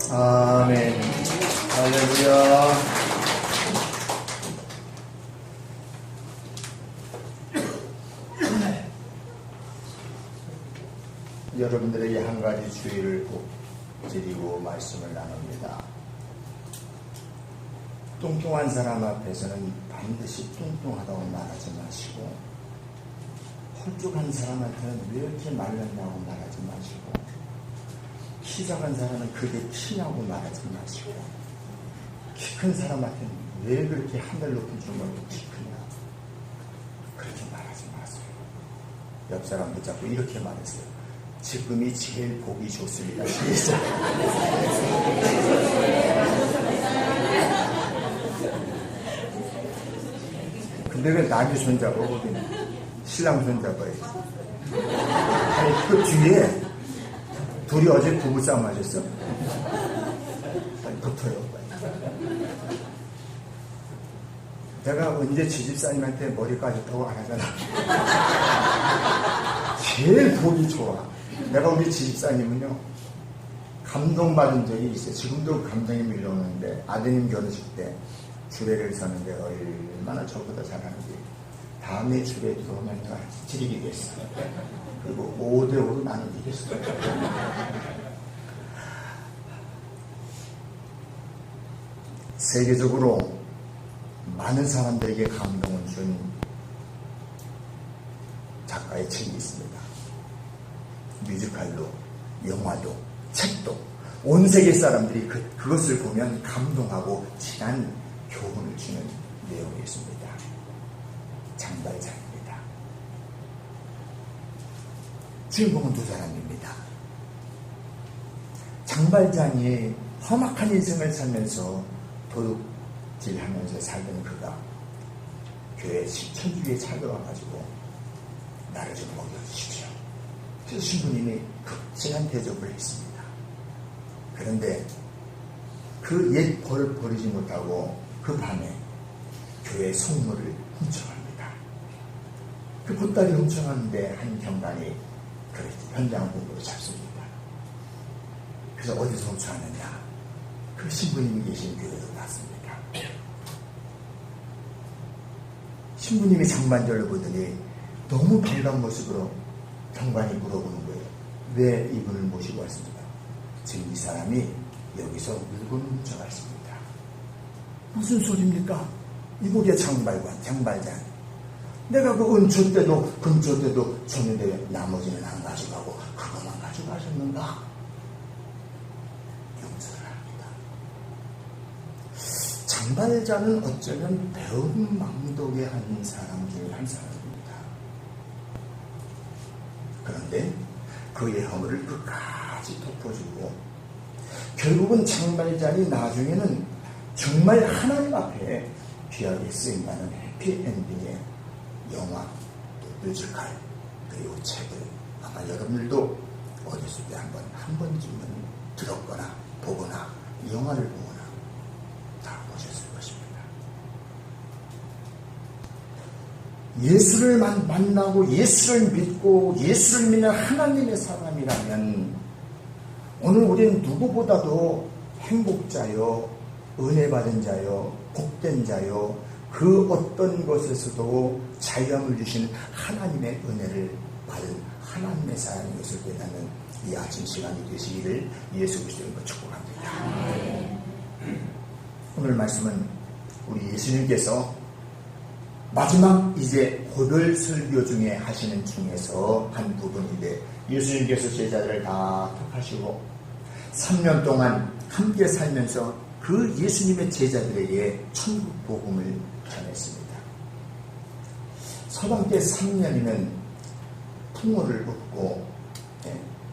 아멘. 할렐루야. 여러분들에게 한 가지 주의를 꼭 드리고 말씀을 나눕니다. 뚱뚱한 사람 앞에서는 반드시 뚱뚱하다고 말하지 마시고, 홀쭉한 사람한테는 왜 이렇게 말랐냐고 말하지 마시고, 키 작은 사람은 그게 키냐고 말하지 마시고, 키 큰 사람한테는 왜 그렇게 하늘 높은 줄 모르고 키 크냐, 그렇게 말하지 마세요. 옆 사람 붙잡고 이렇게 말했어요. 지금이 제일 보기 좋습니다. 근데 왜 남이 손잡아? 신랑 손잡아요. 아니, 그 뒤에 둘이 어제 부부싸움 하셨어? 붙어요. 내가 언제 지집사님한테 머리 까졌다고 안 하잖아. 제일 보기 좋아. 내가 우리 지집사님은요, 감동받은 적이 있어요. 지금도 감동이 밀려오는데, 아드님 결혼식 때 주례를 서는데 얼마나 저보다 잘하는지, 다음에 주례 들어오면 내가 지리겠어. 그리고 5대5로 나누기겠어. 세계적으로 많은 사람들에게 감동을 준 작가의 책이 있습니다. 뮤지컬도, 영화도, 책도, 온 세계 사람들이 그것을 보면 감동하고 진한 교훈을 주는 내용이 있습니다. 장발장입니다. 주인공은 두 사람입니다. 장발장이 험악한 인생을 살면서 도둑질하면서 살던 그가 교회 천주교에 찾아와가지고 나를 좀 먹여주십시오. 그래서 신부님이 극진한 대접을 했습니다. 그런데 그 옛 벌을 버리지 못하고 그 밤에 교회 성물을 훔쳐갑니다. 그 보따리 훔쳐가는데 한 경관이 그 현장 공부를 잡습니다. 그래서 어디서 훔쳐왔느냐? 그 신부님이 계신 교회로 갔습니다. 신부님이 장반절을 보더니 너무 반가운 모습으로 경관이 물어보는 거예요. 왜 이분을 모시고 왔습니까? 지금 이 사람이 여기서 물건을 훔쳐갔습니다. 무슨 소리입니까? 이보게 장발장. 내가 그 은초 때도 금초 때도 줬는데 나머지는 안 가져가고 그것만 가져가셨는가? 용서를 합니다. 장발장은 어쩌면 배은망덕의 한 사람 중에 한 사람입니다. 그런데 그의 허물을 끝까지 덮어주고 결국은 장발장이 나중에는 정말 하나님 앞에 귀하게 쓰인다는 해피엔딩의 영화, 뮤지컬, 그리고 책을 아마 여러분들도 어렸을 때 한 번쯤은 들었거나 보거나 영화를 보거나 다 보셨을 것입니다. 예수를 만나고 예수를 믿고 예수를 믿는 하나님의 사람이라면 오늘 우리는 누구보다도 행복자요, 은혜 받은 자요, 복된 자요, 그 어떤 것에서도 자유함을 주시는 하나님의 은혜를 받은 하나님의 사람인 것을 깨닫는 이 아침 시간이 되시기를 예수 그리스도로 축복합니다. 오늘 말씀은 우리 예수님께서 마지막 이제 고별 설교 중에 하시는 중에서 한 부분인데, 예수님께서 제자들을 다 택하시고 3년 동안 함께 살면서 그 예수님의 제자들에게 천국 복음을 전했습니다. 서방 때 3년이면 풍어를 얻고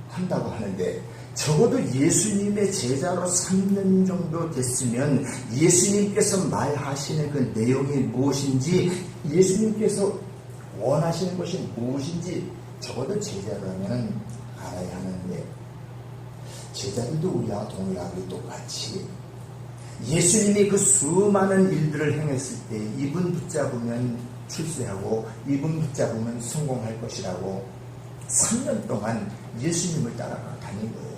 한다고 하는데, 적어도 예수님의 제자로 3년 정도 됐으면 예수님께서 말하시는 그 내용이 무엇인지, 예수님께서 원하시는 것이 무엇인지 적어도 제자라면 알아야 하는데, 제자들도 우리와 동일하게 똑같이 예수님이 그 수많은 일들을 행했을 때 이분 붙잡으면 출세하고 이분 붙잡으면 성공할 것이라고 3년 동안 예수님을 따라가 다닌 거예요.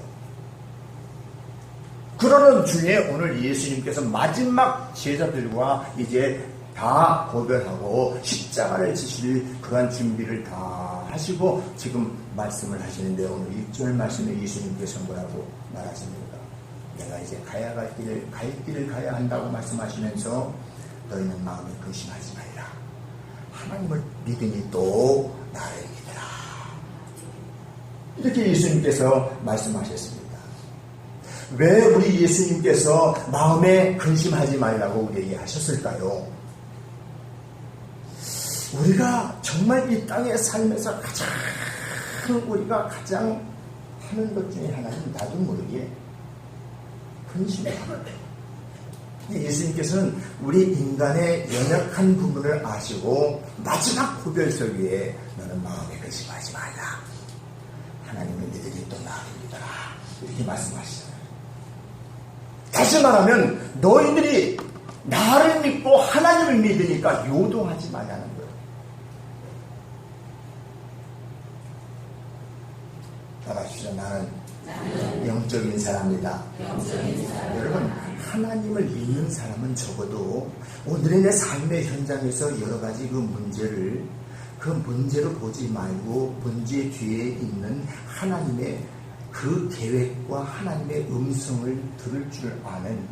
그러는 중에 오늘 예수님께서 마지막 제자들과 이제 다 고별하고 십자가를 지실 그러한 준비를 다 하시고 지금 말씀을 하시는데 오늘 1절 말씀에 예수님께서 뭐라고 말하십니까? 내가 이제 갈 길을 가야 한다고 말씀하시면서 너희는 마음에 근심하지 말라. 하나님을 믿으니 또 나를 믿으라. 이렇게 예수님께서 말씀하셨습니다. 왜 우리 예수님께서 마음에 근심하지 말라고 우리에게 하셨을까요? 우리가 정말 이 땅에 살면서 우리가 가장 하는 것 중에 하나는 나도 모르게 근심이에요. 예수님께서는 우리 인간의 연약한 부분을 아시고 마지막 고별서기에 너는 마음에 근심하지 말라. 하나님을 믿으니 또 나를 믿어라. 이렇게 말씀하시잖아요. 다시 말하면 너희들이 나를 믿고 하나님을 믿으니까 요동하지 말라는 거예요. 따라하시죠. 나는 영적인 사람이다. 여러분, 하나님을 믿는 사람은 적어도 오늘의 내 삶의 현장에서 여러 가지 그 문제로 보지 말고 문제 뒤에 있는 하나님의 그 계획과 하나님의 음성을 들을 줄 아는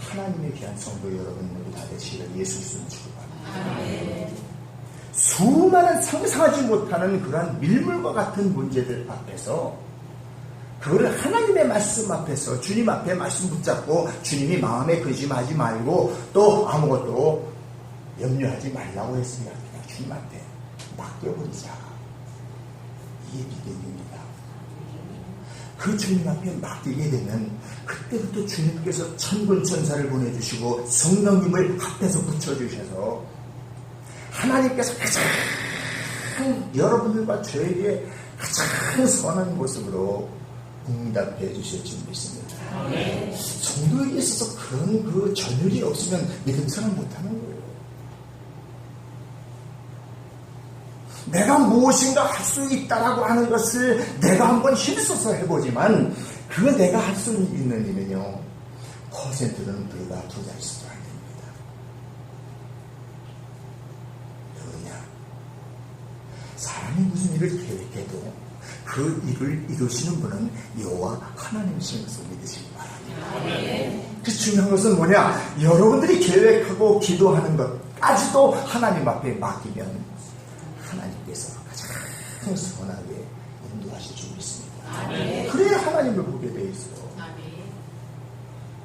하나님의 귀한 성도 여러분 모두 다 되시기를 예수 그리스도로 축복합니다. 수많은 상상하지 못하는 그러한 밀물과 같은 문제들 앞에서 그거를 하나님의 말씀 앞에서 주님 앞에 말씀 붙잡고 주님이 마음에 근심하지 말고 또 아무것도 염려하지 말라고 했습니다. 그냥 주님 앞에 맡겨버리자. 이게 믿음입니다. 그 주님 앞에 맡기게 되면 그때부터 주님께서 천군 천사를 보내주시고 성령님을 앞에서 붙여주셔서 하나님께서 가장 여러분들과 저에게 가장 선한 모습으로 응답해 주실 줄 믿습니다. 성도에게 있어서 그런 그 전율이 없으면 믿음처럼 못하는 거예요. 내가 무엇인가 할 수 있다라고 하는 것을 내가 한번 힘써서 해보지만 그 내가 할 수 있는 일은요 퍼센트는 불과 2자릿수도 안 됩니다. 왜냐? 사람이 무슨 일을 계획해도 그 일을 이루시는 분은 여호와 하나님이신 것을 믿으시기 바랍니다. 그 중요한 것은 뭐냐? 여러분들이 계획하고 기도하는 것까지도 하나님 앞에 맡기면 하나님께서 가장 선하게 인도하실 줄 믿습니다. 그래야 하나님을 보게 돼 있어요.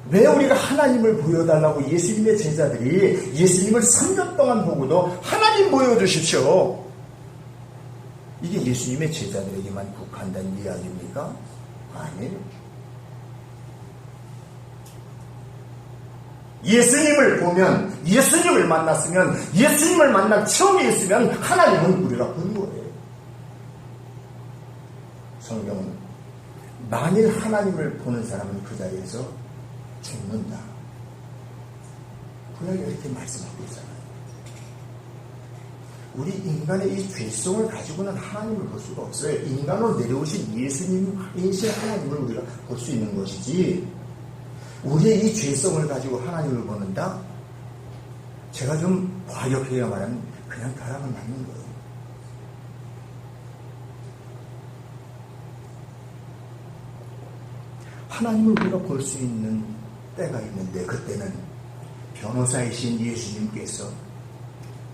왜 우리가 하나님을 보여달라고 예수님의 제자들이 예수님을 3년 동안 보고도 하나님 보여주십시오. 이게 예수님의 제자들에게만 국한된 이야기입니까? 아니에요. 예수님을 보면, 예수님을 만났으면, 예수님을 만난 처음에 있으면 하나님은 우리가 본 거예요. 성경은 만일 하나님을 보는 사람은 그 자리에서 죽는다. 그냥 이렇게 말씀하고 있잖아요. 우리 인간의 이 죄성을 가지고는 하나님을 볼 수가 없어요. 인간으로 내려오신 예수님이신 하나님을 우리가 볼 수 있는 것이지 우리의 이 죄성을 가지고 하나님을 보는다? 제가 좀 과격하게 말하면 그냥 벼락을 맞는 거예요. 하나님을 우리가 볼 수 있는 때가 있는데 그때는 변호사이신 예수님께서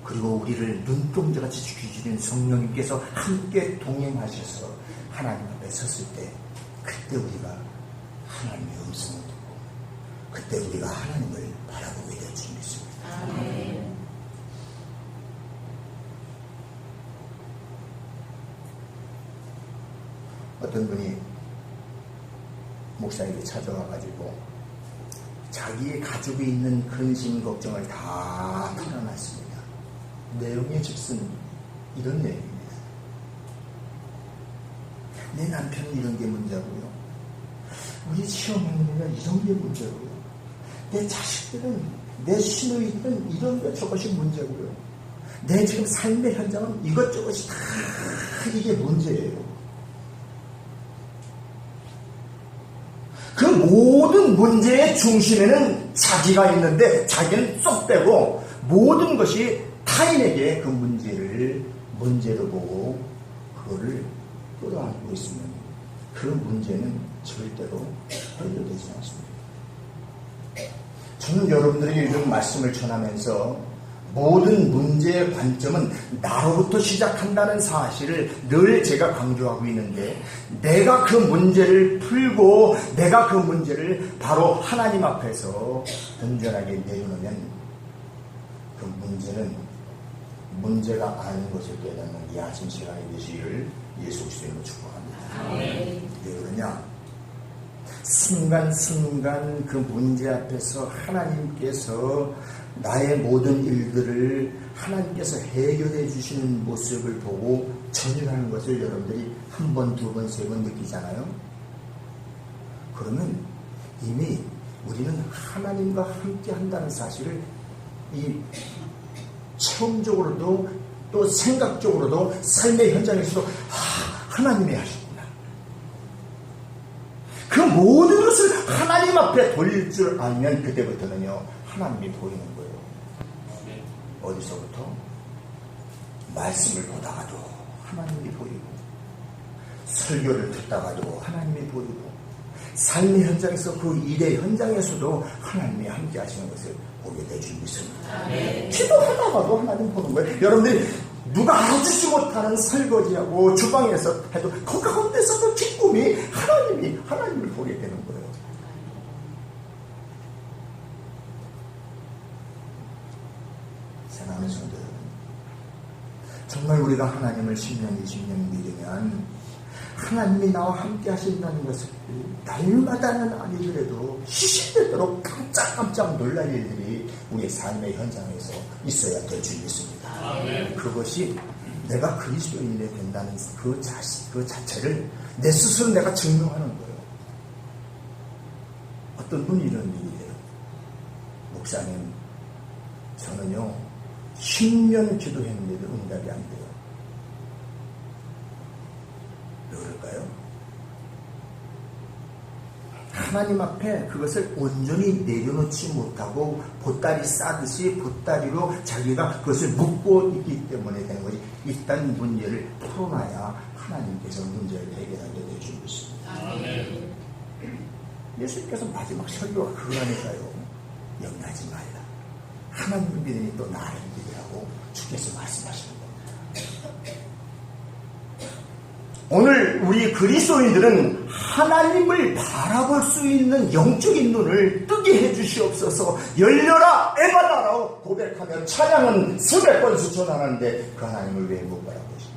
그리고 우리를 눈동자같이 지켜주는 성령님께서 함께 동행하셔서 하나님 앞에 섰을 때 그때 우리가 하나님의 음성을 듣고 그때 우리가 하나님을 바라보게 될 줄 믿습니다. 아멘. 어떤 분이 목사에게 찾아와가지고 자기의 가족에 있는 근심 걱정을 다 털어놨습니다. 내용의 즉슨 이런 내용입니다. 내 남편은 이런 게 문제고요. 우리 시어머니는 이런 게 문제고요. 내 자식들은 내 시누이는 이런 것 저것이 문제고요. 내 지금 삶의 현장은 이것저것이 다 이게 문제예요. 그 모든 문제의 중심에는 자기가 있는데 자기는 쏙 빼고 모든 것이 타인에게 그 문제로 보고 그거를 끌어안고 있으면 그 문제는 절대로 해결되지 않습니다. 저는 여러분들에게 요즘 말씀을 전하면서 모든 문제의 관점은 나로부터 시작한다는 사실을 늘 제가 강조하고 있는데, 내가 그 문제를 풀고 내가 그 문제를 바로 하나님 앞에서 온전하게 내려놓으면 그 문제는 문제가 아닌 것을 깨닫는 이 아침 시간이 되시기를 예수 그리스도로 축복합니다. 왜 그러냐? 순간순간 그 문제 앞에서 하나님께서 나의 모든 일들을 하나님께서 해결해 주시는 모습을 보고 전율하는 것을 여러분들이 한 번, 두 번, 세 번 느끼잖아요. 그러면 이미 우리는 하나님과 함께 한다는 사실을 이 체험적으로도 또 생각적으로도 삶의 현장에서도 하나님이 하셨구나. 그 모든 것을 하나님 앞에 돌릴 줄 알면 그때부터는요 하나님이 보이는 거예요. 어디서부터? 말씀을 보다가도 하나님이 보이고, 설교를 듣다가도 하나님이 보이고, 삶의 현장에서 그 일의 현장에서도 하나님이 함께 하시는 것을 보게 되줄 믿습니다. 기도하다가도 하나님 보는 거예요. 여러분들이 누가 알아주지 못하는 설거지하고 주방에서 해도 그 가운데서도 기쁨이 하나님을 보게 되는 거예요. 사랑하는 성도 여러분, 정말 우리가 하나님을 10년, 20년 믿으면 하나님이 나와 함께 하신다는 것을 날마다는 아니더라도 시시때때로 깜짝깜짝 놀랄 일들이 우리의 삶의 현장에서 있어야 될 줄 믿습니다. 그것이 내가 그리스도인이 된다는 그 자체를 내 스스로 내가 증명하는 거예요. 어떤 분이 이런 얘기해요. 목사님, 저는요 10년 기도했는데도 응답이 안 돼요. 왜 그럴까요? 하나님 앞에 그것을 온전히 내려놓지 못하고 보따리 싸듯이 보따리로 자기가 그것을 묶고 있기 때문에 되는 거지. 일단 문제를 풀어놔야 하나님께서 문제를 해결하게 될 줄 믿습니다. 예수님께서 마지막 설교가 그거라니까요. 염려하지 말라. 하나님을 믿으니 또 나를 믿으라고 주께서 말씀하시는 겁니다. 오늘 우리 그리스도인들은 하나님을 바라볼 수 있는 영적인 눈을 뜨게 해주시옵소서. 열려라 에바다라고 고백하며 찬양은 수백 번수 전하는데 그 하나님을 왜 못 바라보십니까?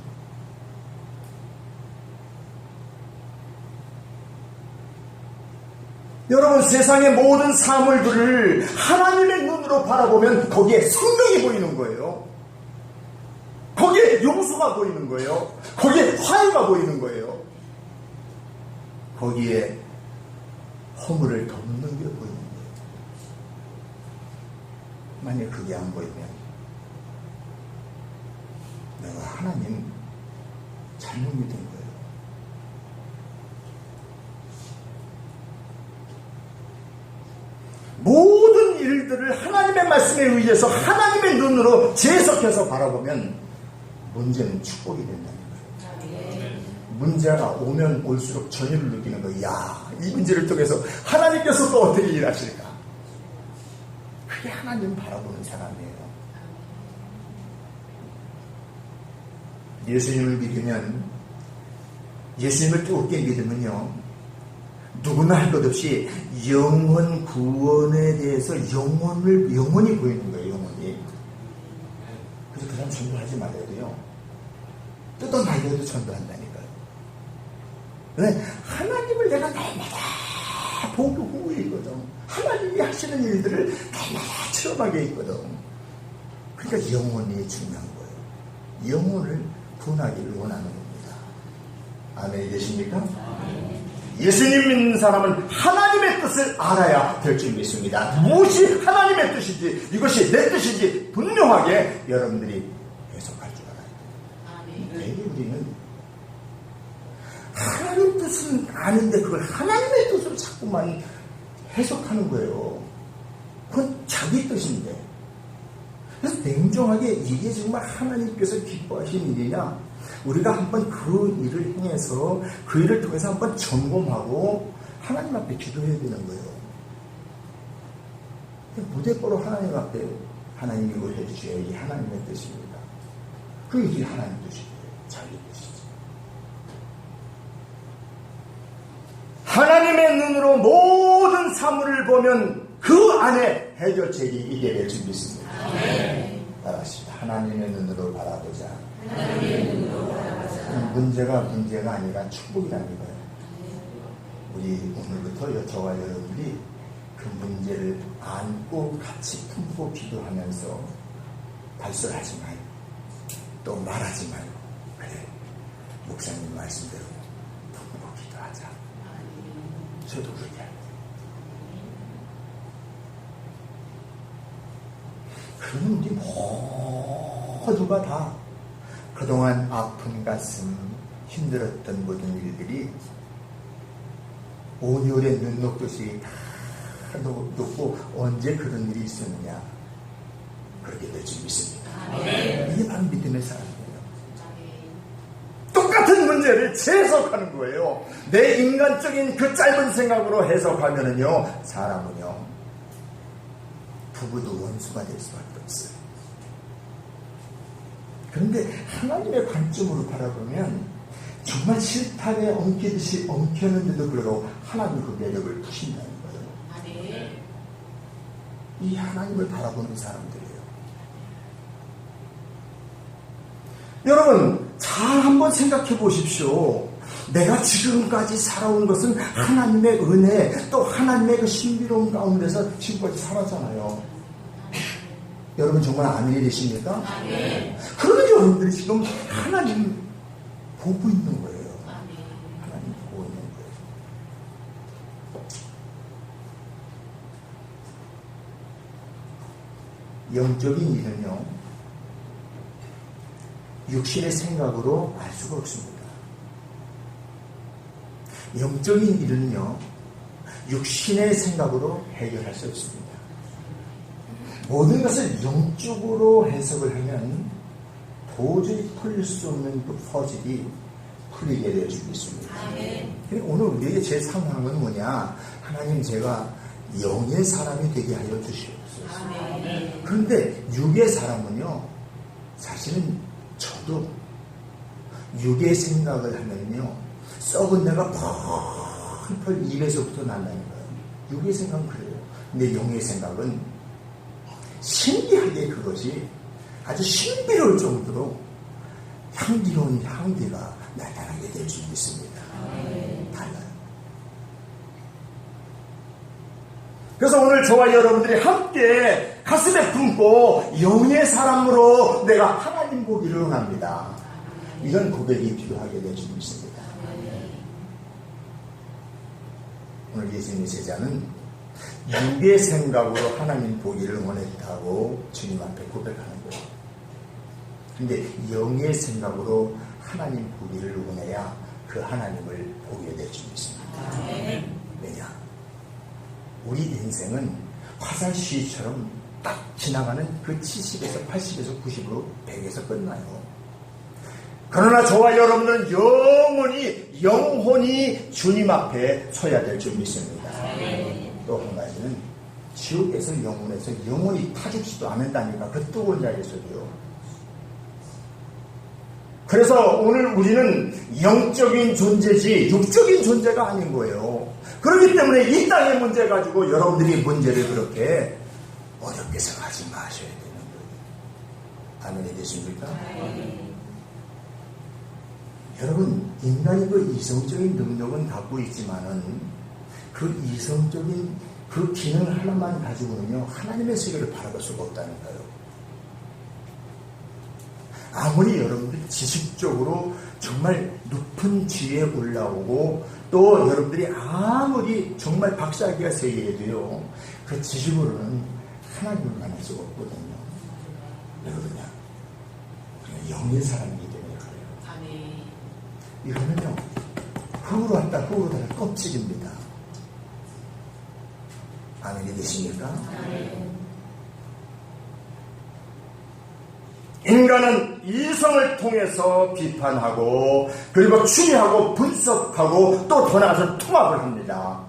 여러분, 세상의 모든 사물들을 하나님의 눈으로 바라보면 거기에 생명이 보이는 거예요. 거기에 용서가 보이는 거예요. 거기에 화해가 보이는 거예요. 거기에 허물을 덮는 게 보이는 거예요. 만약 그게 안 보이면 내가 하나님 잘못 믿은 거예요. 모든 일들을 하나님의 말씀에 의해서 하나님의 눈으로 재해석해서 바라보면 문제는 축복이 된다는 거예요. 문제가 오면 올수록 전율을 느끼는 거예요. 야, 이 문제를 통해서 하나님께서 또 어떻게 일하실까? 그게 하나님 바라보는 사람이에요. 예수님을 믿으면, 예수님을 뜨겁게 믿으면요, 누구나 할 것 없이 영혼 구원에 대해서 영원히 보이는 거예요. 영원히. 그래서 그 사람 전도하지 말아야 돼요. 뜯어놔야 돼도 전도한다니까요. 왜? 하나님을 내가 날마다 보고 있거든. 하나님이 하시는 일들을 날마다 체험하게 있거든. 그러니까 영혼이 중요한 거예요. 영혼을 구원하기를 원하는 겁니다. 아멘 계십니까? 예수님 믿는 사람은 하나님의 뜻을 알아야 될 줄 믿습니다. 무엇이 하나님의 뜻인지, 이것이 내 뜻인지 분명하게 여러분들이 해석할 줄 알아야 돼요. 매일 우리는 하나님 뜻은 아는데 그걸 하나님의 뜻으로 자꾸만 해석하는 거예요. 그건 자기 뜻인데. 그래서 냉정하게 이게 정말 하나님께서 기뻐하신 일이냐? 우리가 한번 그 일을 행해서 그 일을 통해서 한번 점검하고 하나님 앞에 기도해야 되는 거예요. 무대뽀로 하나님 앞에 하나님 이걸 해주셔야 이 하나님의 뜻입니다. 그 일이 하나님 뜻이에요. 자기 뜻이죠. 하나님의 눈으로 모든 사물을 보면 그 안에 해결책이 있게 될 줄 믿습니다. 따라하십시다. 하나님의 눈으로 바라보자. 문제가 아니라 축복이라는 거예요. 우리 오늘부터 저와 여러분들이 그 문제를 안고 같이 품고 기도하면서 발설하지 말고 또 말하지 말고 그래 목사님 말씀대로 품고 기도하자. 저도 그렇게 할게요. 그러면 우리 모두가 다 그동안 아픈 가슴 힘들었던 모든 일들이 온열의 눈 녹듯이 다 녹고 언제 그런 일이 있었느냐 그렇게 될 줄 믿습니다. 이게 바로 믿음의 사람이에요. 똑같은 문제를 재해석하는 거예요. 내 인간적인 그 짧은 생각으로 해석하면은요 사람은요 부부도 원수가 될 수밖에 없어요. 그런데 하나님의 관점으로 바라보면 정말 실타래 엉키듯이 엉켰는데도 불구하고 하나님 그 매력을 푸신다는 거예요. 이 하나님을 바라보는 사람들이에요. 여러분 잘 한번 생각해 보십시오. 내가 지금까지 살아온 것은 하나님의 은혜 또 하나님의 그 신비로운 가운데서 지금까지 살았잖아요. 여러분 정말 아멘이 되십니까? 그러면 여러분들이 지금 하나님 보고 있는 거예요. 하나님 보고 있는 거예요. 영적인 일은요 육신의 생각으로 알 수가 없습니다. 영적인 일은요 육신의 생각으로 해결할 수 없습니다. 모든 것을 영적으로 해석을 하면 도저히 풀릴 수 없는 그 퍼즐이 풀리게 될 줄 믿습니다. 오늘 우리에게 제 상황은 뭐냐? 하나님 제가 영의 사람이 되게 하여 주시옵소서. 그런데 육의 사람은요 사실은 저도 육의 생각을 하면요 썩은 내가 펄펄 입에서부터 난다는 거예요. 육의 생각은 그래요. 근데 영의 생각은 신기하게 그것이 아주 신비로울 정도로 향기로운 향기가 나타나게 될 줄 믿습니다. 달라요. 그래서 오늘 저와 여러분들이 함께 가슴에 품고 영의 사람으로 내가 하나님 보기를 원합니다. 이런 고백이 필요하게 될 줄 믿습니다. 오늘 예수님의 제자는 육의 생각으로 하나님 보기를 원했다고 주님 앞에 고백하는 거예요. 근데 영의 생각으로 하나님 보기를 원해야 그 하나님을 보게 될 줄 믿습니다. 왜냐? 우리 인생은 화살 시위처럼 딱 지나가는 그 70에서 80에서 90으로 100에서 끝나요. 그러나 저와 여러분들은 영혼이 주님 앞에 서야 될 줄 믿습니다. 또 한 가지는 지옥에서 영혼에서 영혼이 타죽지도 않는다니까 그 뜨거운 자리에서도요. 그래서 오늘 우리는 영적인 존재지 육적인 존재가 아닌 거예요. 그렇기 때문에 이 땅의 문제 가지고 여러분들이 문제를 그렇게 어렵게 생각하지 마셔야 되는 거예요. 아멘이 되십니까? 여러분 인간이 그 이성적인 능력은 갖고 있지만은 그 이성적인 그 기능 하나만 가지고는요 하나님의 세계를 바라볼 수가 없다니까요. 아무리 여러분들이 지식적으로 정말 높은 지위에 올라오고 또 여러분들이 아무리 정말 박사학위가 세계에도요 그 지식으로는 하나님을 만날 수가 없거든요. 여러분요 영의 사람이기 때문에 그래요. 이거는요 흙으로 왔다 흙으로 다는 껍질입니다. 아멘이 되십니까? 인간은 이성을 통해서 비판하고 그리고 추리하고 분석하고 또 더 나아가서 통합을 합니다.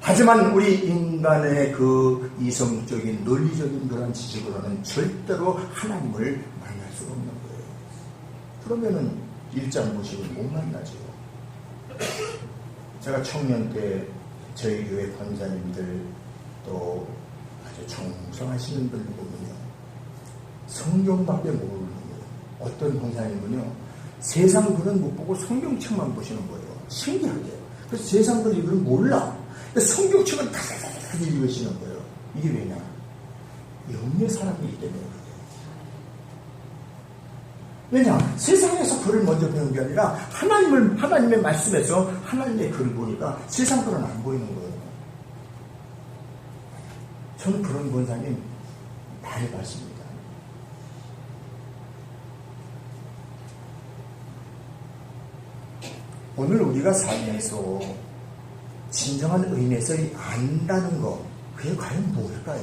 하지만 우리 인간의 그 이성적인 논리적인 그런 지식으로는 절대로 하나님을 만날 수가 없는 거예요. 그러면은 일장 모식을 못 만나죠. 제가 청년 때 저희 교회 권사님들 또 아주 정성하시는 분들 보면요, 성경밖에 모르는 거예요. 어떤 권사님은요, 세상 글은 못 보고 성경책만 보시는 거예요. 신기하게. 그래서 세상 글 이걸 몰라. 성경책은 다다다다 읽으시는 거예요. 이게 왜냐? 영의 사람이기 때문에 그래요. 왜냐? 세상에서 글을 먼저 배운 게 아니라 하나님의 말씀에서 하나님의 글을 보니까 세상 글은 안 보이는 거예요. 저는 그런 권사님 많이 봤습니다. 오늘 우리가 살면서 진정한 의미에서 이 안다는 거, 그게 과연 뭘까요?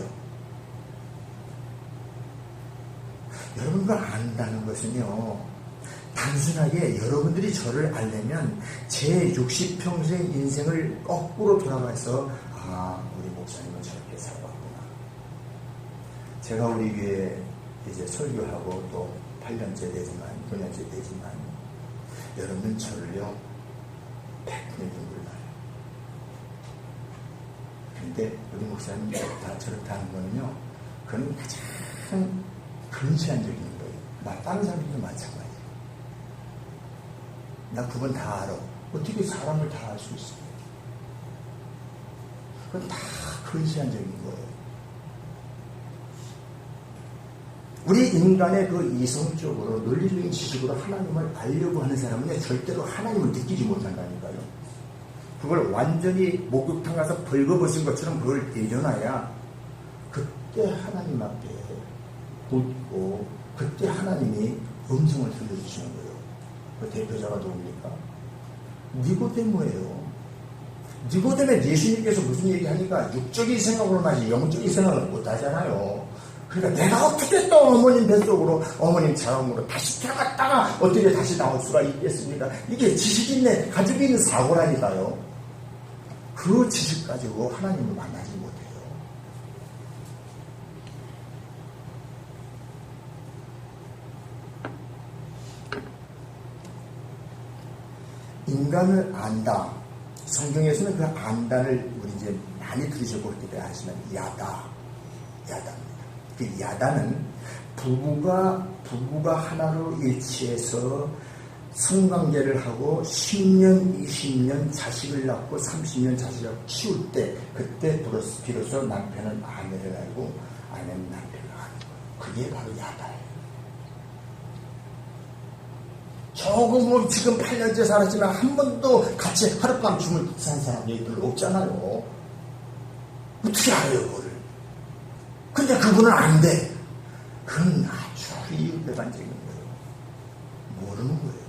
여러분, 그 안다는 것은요, 단순하게 여러분들이 저를 알려면 제 60평생 인생을 거꾸로 돌아가서 우리 목사님은 저렇게 살아왔구나. 제가 우리 교회에 이제 설교하고 또 8년째 되지만 9년째 되지만 여러분 저를요 100분의 1 몰라요. 근데 우리 목사님 다 저렇다 하는 거는요, 그건 가장 근시안적인 거예요. 나 다른 사람들도 마찬가지예요. 나 그건 다 알아. 어떻게 사람을 다 알 수 있어요? 그건 다 근시안적인 거예요. 우리 인간의 그 이성적으로 논리적인 지식으로 하나님을 알려고 하는 사람은 절대로 하나님을 느끼지 못한다니까요. 그걸 완전히 목욕탕 가서 벌거벗은 것처럼 그걸 내려놔야 그때 하나님 앞에 묻고 그때 하나님이 음성을 들려주시는 거예요. 그 대표자가 누굽니까? 니고데모예요. 니고데모에 예수님께서 무슨 얘기하니까 육적인 생각으로만 하지 영적인 생각을 못하잖아요. 그러니까 내가 어떻게 또 어머님 뱃속으로 어머님 자궁으로 다시 들어갔다가 어떻게 다시 나올 수가 있겠습니까? 이게 지식 있네 가지고 있는 사고라니까요. 그 지식 가지고 하나님을 만나지 못해요. 인간을 안다. 성경에서는 그 안다를 우리 이제 많이 들으셔보기 때문에 아시면 야다입니다. 그 야다는 부부가 하나로 일치해서 성관계를 하고 10년, 20년 자식을 낳고 30년 자식을 키울 때 그때 비로소 남편은 아내를 알고 아내는 남편을 아는 거예요. 그게 바로 야다예요. 조금 지금 8년째 살았지만 한 번도 같이 하룻밤 춤을 산 사람이 별로 없잖아요. 어떻게 알아요 그거를? 근데 그분은 안 돼. 그건 아주 이율배반적인 거예요. 모르는 거예요.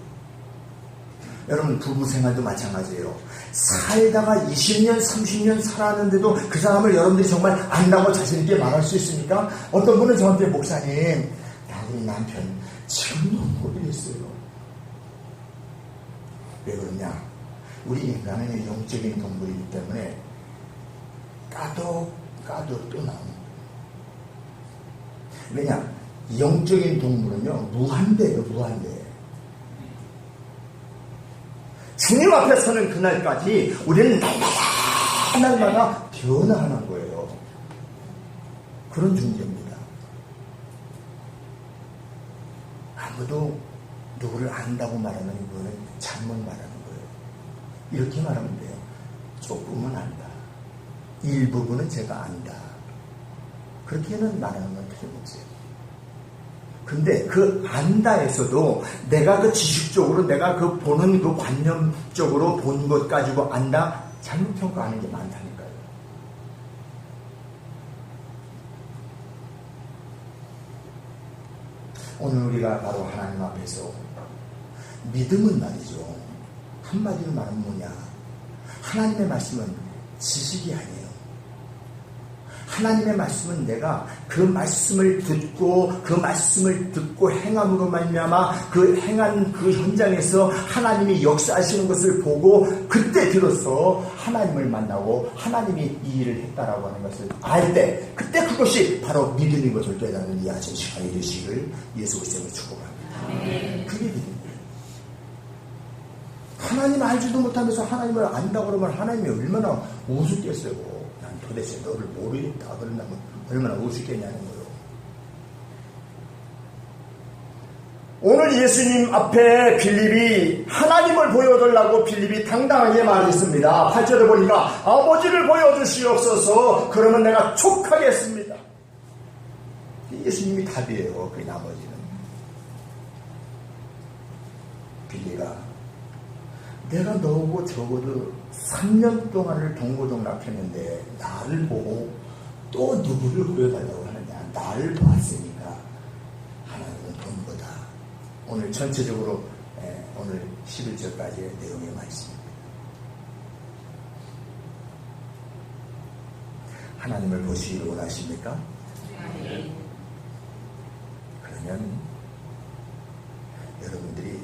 여러분 부부 생활도 마찬가지예요. 살다가 20년 30년 살았는데도 그 사람을 여러분들이 정말 안다고 자신있게 말할 수 있습니까? 어떤 분은 저한테 목사님 나 우리 남편 지금도 모르겠어요. 왜 그러냐? 우리 인간은 영적인 동물이기 때문에 까도 또 나옵니다. 왜냐? 영적인 동물은요 무한대예요. 무한대. 주님 앞에 서는 그날까지 우리는 날마다 변화하는 거예요. 그런 존재입니다. 아무도 누구를 안다고 말하는 거는 잘못 말하는 거예요. 이렇게 말하면 돼요. 조금은 안다. 일부분은 제가 안다. 그렇게는 말하는 건 틀림없어요. 근데 그 안다에서도 내가 그 지식적으로 내가 그 보는 그 관념적으로 본 것 가지고 안다? 잘못 평가하는 게 많다니까요. 오늘 우리가 바로 하나님 앞에서 믿음은 말이죠. 한마디로 말하면 뭐냐? 하나님의 말씀은 지식이 아니에요. 하나님의 말씀은 내가 그 말씀을 듣고 행함으로 말미암아 그 행한 그 현장에서 하나님이 역사하시는 것을 보고 그때 비로소 하나님을 만나고 하나님이 이 일을 했다라고 하는 것을 알 때 그때 그것이 바로 믿음인 것을 깨닫는 이 아침 시간이 되시기를 예수 그리스도로 축복합니다. 그게 믿음이에요. 하나님 알지도 못하면서 하나님을 안다고 그러면 하나님이 얼마나 우습겠어요. 난 도대체 너를 모르겠다 그런다면 얼마나 우습겠냐는 거예요. 오늘 예수님 앞에 빌립이 하나님을 보여달라고 빌립이 당당하게 말했습니다. 8절에 보니까 아버지를 보여주시옵소서 그러면 내가 촉하겠습니다. 예수님이 답이에요. 그 나머지는. 빌립아 내가 너하고 적어도 3년 동안을 동고동락했는데 나를 보고 또 누구를 보여달라고 하느냐. 나를 보았으니까 하나님은 본보다. 오늘 전체적으로 오늘 11절까지의 내용의 말씀입니다. 하나님을 보시기를 원하십니까? 그러면 여러분들이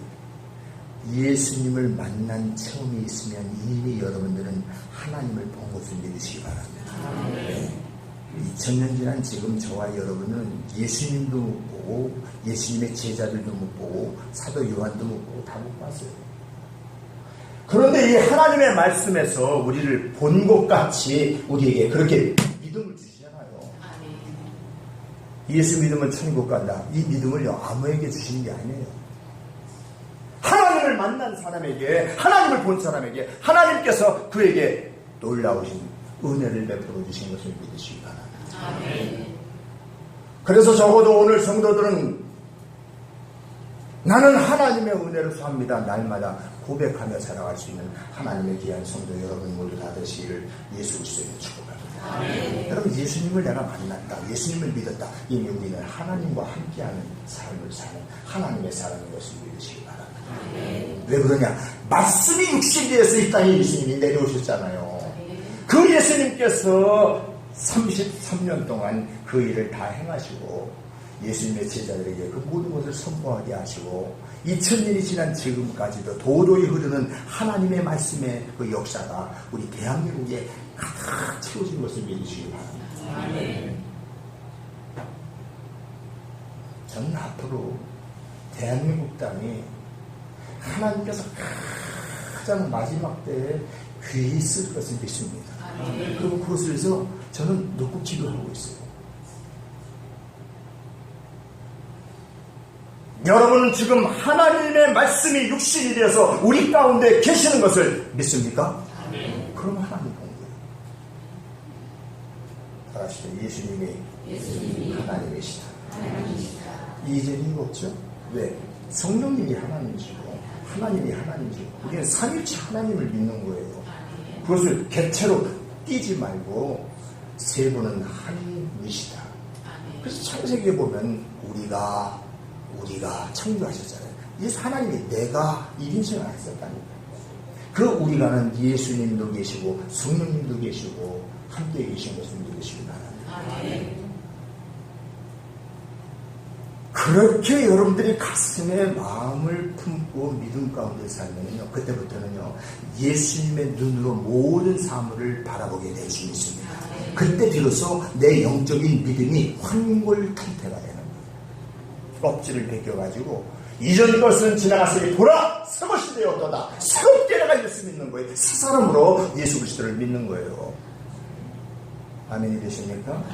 예수님을 만난 체험이 있으면 이미 여러분들은 하나님을 본 것을 믿으시기 바랍니다. 네. 2000년 지난 지금 저와 여러분은 예수님도 못 보고 예수님의 제자들도 못 보고 사도 요한도 못 보고 다 못 봤어요. 그런데 이 하나님의 말씀에서 우리를 본 것 같이 우리에게 그렇게 믿음을 주시잖아요. 예수 믿으면 천국 간다. 이 믿음을요 아무에게 주시는 게 아니에요. 하나님을 만난 사람에게, 하나님을 본 사람에게 하나님께서 그에게 놀라우신 은혜를 베풀어 주신 것을 믿으시기 바랍니다. 그래서 적어도 오늘 성도들은 나는 하나님의 은혜를 수합니다. 날마다 고백하며 살아갈 수 있는 하나님의 귀한 성도 여러분 모두 다 되시기를 예수 그리스도로 축복합니다. 여러분 예수님을 내가 만났다. 예수님을 믿었다. 이미 우리는 하나님과 함께하는 삶을 사는 하나님의 사람인 것을 믿으시기 바랍니다. 왜 그러냐? 말씀이 육신되어서 이 땅에 예수님이 내려오셨잖아요. 그 예수님께서 33년 동안 그 일을 다 행하시고 예수님의 제자들에게 그 모든 것을 선포하게 하시고 2000년이 지난 지금까지도 도도히 흐르는 하나님의 말씀의 그 역사가 우리 대한민국에 가득 채워진 것을 믿으시기 바랍니다. 저는 앞으로 대한민국 땅이 하나님께서 가장 마지막 때에 귀히 쓸 것을 믿습니다. 그리고 그것을 위해서 저는 녹국 기도하고 있어요. 여러분은 지금 하나님의 말씀이 육신이 되어서 우리 가운데 계시는 것을 믿습니까? 그럼 하나님 본 거예요. 알아시죠? 예수님이 하나님이시다. 이제는 이거 없죠? 왜? 성령님이 하나님이시고 하나님이 하나님이시고 우리는 삼위일체 하나님을 믿는 거예요. 그것을 객체로 띄지 말고 세 분은 하나님이시다. 그래서 창세기에 보면 우리가 창조하셨잖아요. 예수 하나님이 내가 1인칭을 하셨다니까. 그 우리가는 예수님도 계시고 성령님도 계시고 함께 계신 것을 믿으시기 바랍니다. 그렇게 여러분들이 가슴에 마음을 품고 믿음 가운데 살면요, 그때부터는요 예수님의 눈으로 모든 사물을 바라보게 될 수 있습니다. 그때 비로소 내 영적인 믿음이 환골탈태가 되는 거예요. 껍질을 벗겨가지고 이전 것은 지나갔으니 보라 새 것이 되었도다. 새롭게 내가 예수 믿는 거예요. 새 사람으로 예수 그리스도를 믿는 거예요. 아멘이 되십니까?